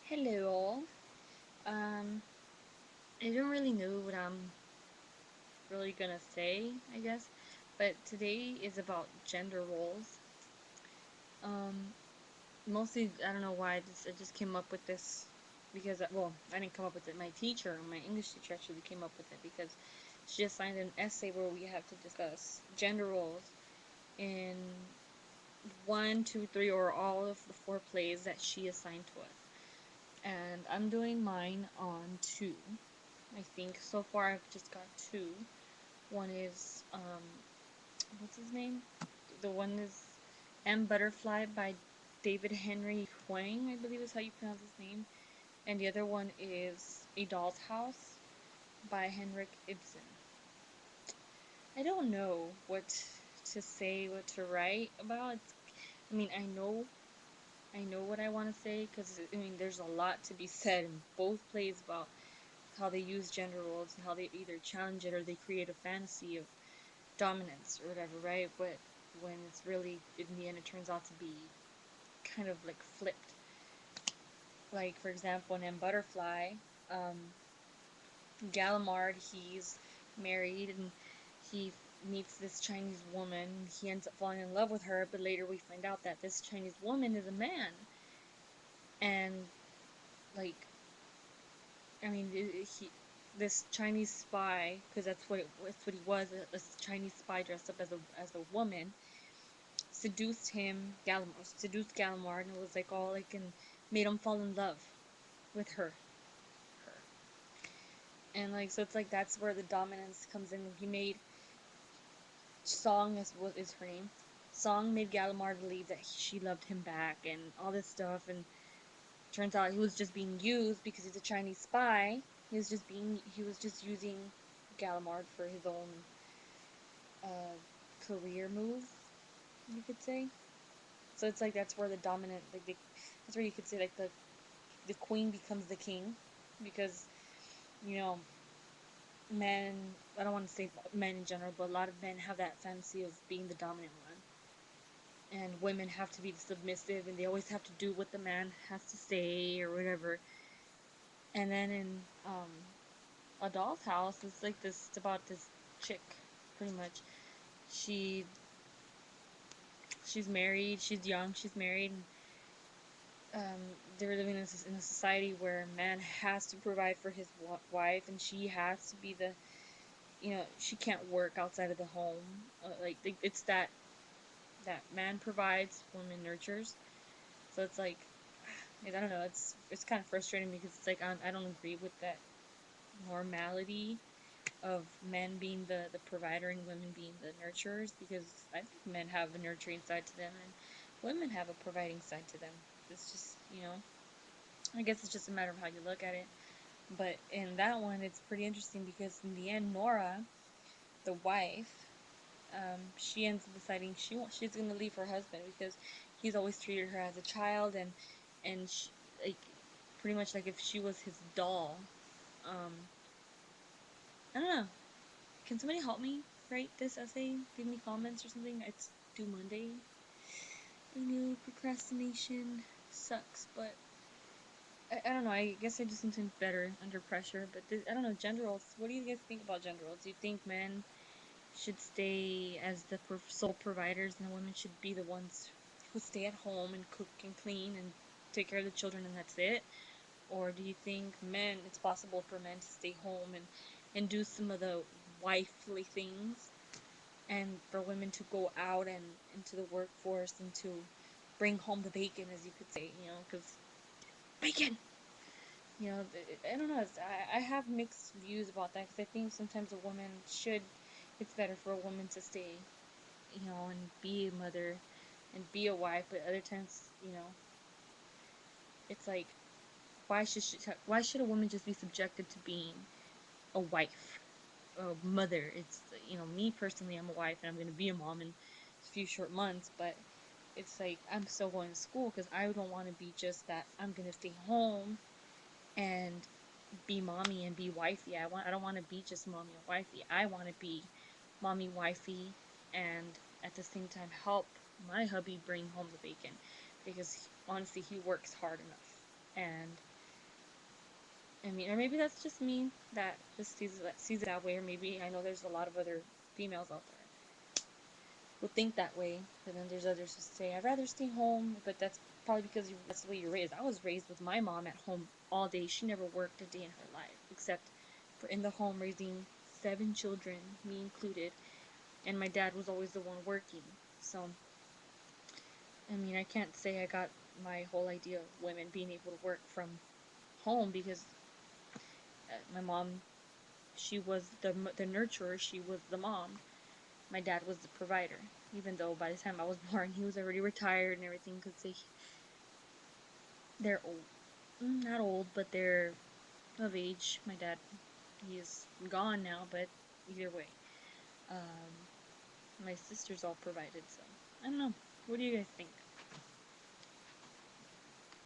Hello all. Um, I don't really know what I'm really gonna say, I guess, but today is about gender roles. Um, Mostly, I don't know why I just came up with this because, well, I didn't come up with it. My teacher, my English teacher, actually came up with it because she assigned an essay where we have to discuss gender roles in one, two, three, or all of the four plays that she assigned to us. And I'm doing mine on two. I think so far I've just got two. One is what's his name? The one is M Butterfly by David Henry Hwang, I believe is how you pronounce his name. And the other one is A Doll's House by Henrik Ibsen. I don't know what to say, what to write about. I mean, I know what I want to say because I mean, there's a lot to be said in both plays about how they use gender roles and how they either challenge it or they create a fantasy of dominance or whatever, right? But when it's really, in the end, it turns out to be kind of like flipped. Like, for example, in M Butterfly, um, Gallimard, he's married and he meets this Chinese woman. He ends up falling in love with her, but later we find out that this Chinese woman is a man. And, like, I mean, this Chinese spy, because that's what he was, a Chinese spy dressed up as a woman, seduced Gallimard, and it was like all like and made him fall in love with her, and like so it's like that's where the dominance comes in. He made Song is what is her name. Song made Gallimard believe that she loved him back and all this stuff, and turns out he was just being used because he's a Chinese spy. He was just using Gallimard for his own uh, career move, you could say. So it's like that's where the dominant, that's where you could say like the queen becomes the king, because you know men. I don't want to say men in general, but a lot of men have that fantasy of being the dominant one, and women have to be the submissive, and they always have to do what the man has to say or whatever. And then in a doll's house, it's like this. It's about this chick, pretty much. She she's married. She's young. She's married. And, they're living in a society where a man has to provide for his wife, and she has to be the she can't work outside of the home. It's that man provides, woman nurtures. So it's like I don't know. It's kind of frustrating because it's like I don't agree with that normality of men being the provider and women being the nurturers, because I think men have a nurturing side to them and women have a providing side to them. It's just I guess it's just a matter of how you look at it. But in that one, it's pretty interesting because in the end, Nora, the wife, she ends up deciding she's gonna leave her husband because he's always treated her as a child, and she, like pretty much like if she was his doll. Um, I don't know. Can somebody help me write this essay? Leave me comments or something. It's due Monday. I know procrastination sucks, but I don't know. I guess I do something better under pressure. But I don't know. Gender roles. What do you guys think about gender roles? Do you think men should stay as the sole providers, and the women should be the ones who stay at home and cook and clean and take care of the children, and that's it? Or do you think it's possible for men to stay home and do some of the wifely things, and for women to go out and into the workforce and to bring home the bacon, as you could say, because bacon. I don't know. I have mixed views about that because I think sometimes a woman should. It's better for a woman to stay, and be a mother and be a wife. But other times, it's like why should a woman just be subjected to being a wife, a mother? It's me personally, I'm a wife and I'm gonna be a mom in a few short months, but it's like I'm still going to school because I don't want to be just that. I'm gonna stay home and be mommy and be wifey. I don't want to be just mommy and wifey. I want to be mommy, wifey, and at the same time help my hubby bring home the bacon, because honestly he works hard enough, and I mean, or maybe that's just me that just sees it that way, or maybe I know there's a lot of other females out there who think that way, but then there's others who say I'd rather stay home, but that's probably because that's the way you're raised. I was raised with my mom at home all day. She never worked a day in her life except for in the home raising 7 children, me included, and my dad was always the one working. So I mean, I can't say I got my whole idea of women being able to work from home because my mom, she was the nurturer, she was the mom. My dad was the provider, even though by the time I was born, he was already retired and everything because they're old, not old, but they're of age. My dad, he is gone now, but either way, um, my sisters all provided. So I don't know. What do you guys think?